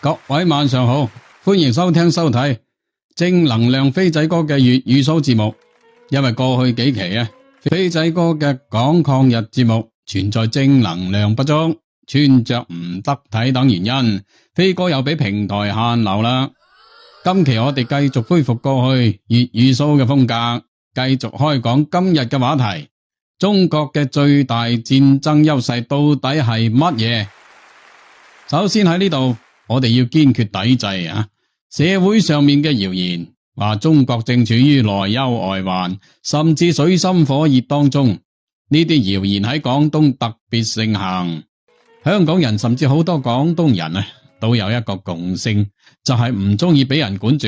各位晚上好，歡迎收聽收睇正能量飛仔哥嘅粵語數節目。因為過去幾期飛仔哥嘅講抗日節目存在正能量不足、穿着唔得體等原因，飛哥又俾平台限流啦。今期我哋繼續恢復過去粵語數嘅風格，繼續開講今日嘅話題：中國嘅最大戰爭優勢到底係乜嘢？首先喺呢度，我哋要堅決抵制社會上面嘅謠言，話中國正處於內憂外患，甚至水深火熱當中。呢啲謠言喺廣東特別盛行，香港人甚至好多廣東人都有一個共性，就係唔中意俾人管住，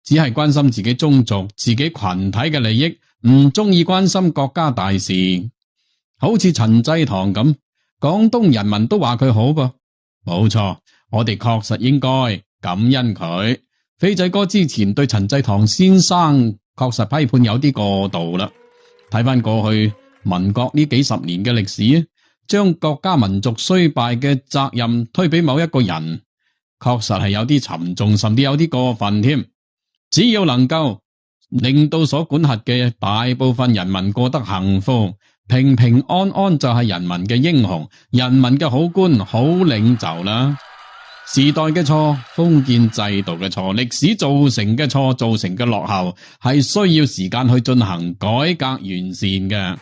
只係關心自己宗族、自己群體嘅利益，唔中意關心國家大事。好似陳濟棠咁，廣東人民都話佢好噃。冇錯，我哋確實應該感恩佢。飛仔哥之前對陳濟棠先生確實批判有啲過度啦。睇翻過去民國呢幾十年嘅歷史，將國家民族衰敗嘅責任推俾某一個人，確實係有啲沉重，甚至有啲過分添。只要能夠令到所管轄嘅大部分人民過得幸福、平平安安，就係人民嘅英雄、人民嘅好官、好領袖啦。時代嘅錯、封建制度嘅錯、歷史造成嘅錯、造成嘅落後，係需要時間去進行改革完善嘅，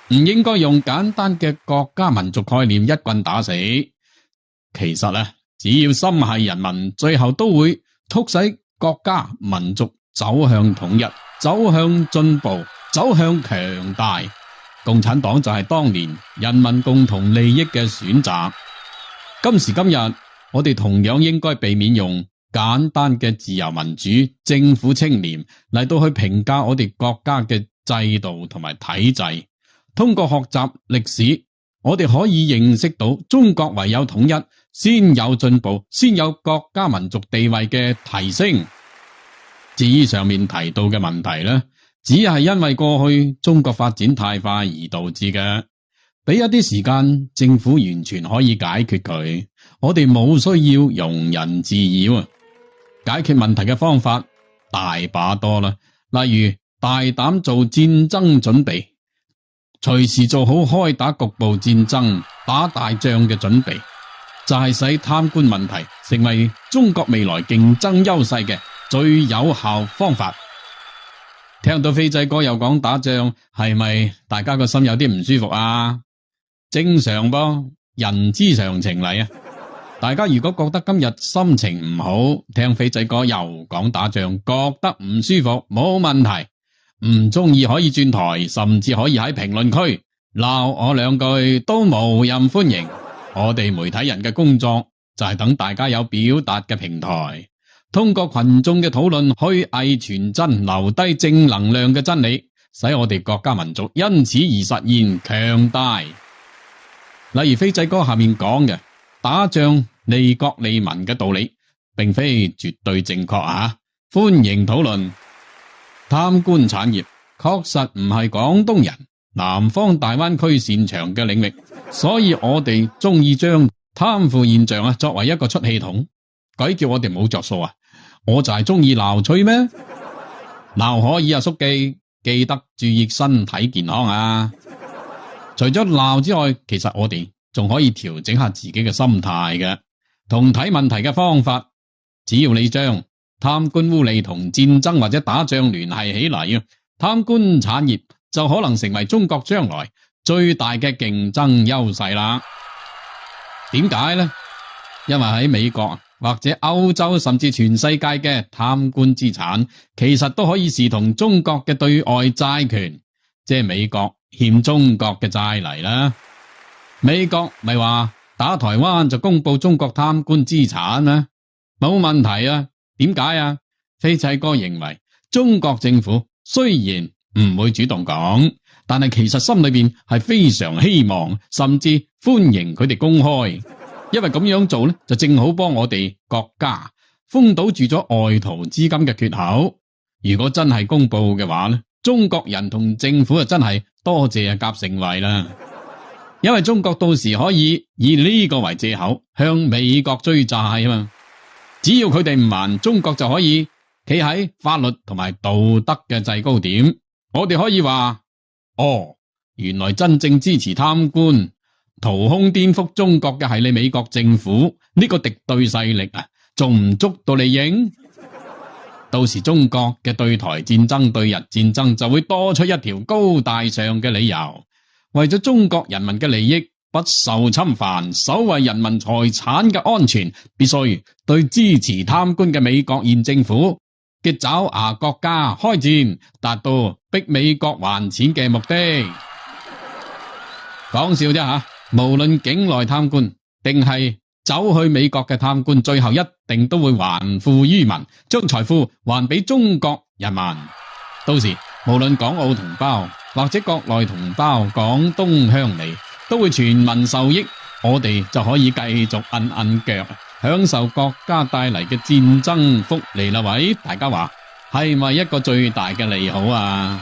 唔應該用簡單嘅國家民族概念一棍打死。其實只要心繫人民，最後都會促使國家民族走向統一、走向進步、走向強大。共產黨就係當年人民共同利益嘅選擇。今時今日，我哋同樣應該避免用簡單嘅自由民主、政府清廉嚟到去評價我哋國家嘅制度同埋體制。通過學習歷史，我哋可以認識到中國唯有統一，先有進步，先有國家民族地位嘅提升。至於上面提到嘅問題呢，只係因為過去中國發展太快而導致嘅。俾一啲時間，政府完全可以解決佢。我哋冇需要庸人自擾。解決問題嘅方法大把多啦，例如大膽做戰爭準備，隨時做好開打局部戰爭、打大仗嘅準備，就係使貪官問題成為中國未來競爭優勢嘅最有效方法。聽到飛仔哥又講打仗，係咪大家個心有啲唔舒服啊？正常噃，人之常情嚟。大家如果覺得今日心情唔好，聽飛仔哥又講打仗，覺得唔舒服，冇問題。唔中意可以轉台，甚至可以喺評論區鬧我兩句，都無任歡迎。我哋媒體人嘅工作就係等大家有表達嘅平台，通過群眾嘅討論，虛偽傳真，留低正能量嘅真理，使我哋國家民族因此而實現強大。例如飛仔哥下面講嘅打仗利國利民嘅道理，並非絕對正確歡迎討論。貪官產業確實唔係廣東人、南方大灣區擅長嘅領域，所以我哋中意將貪腐現象作為一個出氣筒。鬼叫我哋冇着數我就係中意鬧吹咩？鬧可以叔記，記得注意身體健康除咗鬧之外，其實我哋仲可以調整下自己嘅心態嘅，同睇問題嘅方法。只要你將貪官污吏同戰爭或者打仗聯繫起嚟，貪官產業就可能成為中國將來最大嘅競爭優勢啦。點解呢？因為喺美國或者歐洲甚至全世界嘅貪官資產，其實都可以視同中國嘅對外債權，即係美國欠中國嘅債嚟啦。美國咪話打台灣就公布中國貪官資產冇問題點解飛仔哥認為中國政府雖然唔會主動講，但係其實心裏邊係非常希望甚至歡迎佢哋公開，因為咁樣做呢，就正好幫我哋國家封堵住咗外逃資金嘅缺口。如果真係公布嘅話呢，中國人同政府真係多謝甲成惠啦。因為中國到時可以以呢個為借口向美國追債啊嘛。只要佢哋唔還，中國就可以企喺法律同埋道德嘅制高點。我哋可以話，哦，原來真正支持貪官、掏空顛覆中國嘅係你美國政府呢個敵對勢力啊，仲唔捉到你應？到時中國嘅對台戰爭、對日戰爭就會多出一條高大上嘅理由，為咗中國人民嘅利益不受侵犯，守衛人民財產嘅安全，必須對支持貪官嘅美國現政府嘅爪牙國家開戰，達到逼美國還錢嘅目的。講笑啫吓，無論境內貪官定係走去美國嘅貪官，最後一定都會還富於民，將財富還俾中國人民。到時無論港澳同胞或者國內同胞，廣東鄉里都會全民受益，我哋就可以繼續摁摁腳，享受國家帶嚟嘅戰爭福利啦。喂，大家話係咪一個最大嘅利好啊？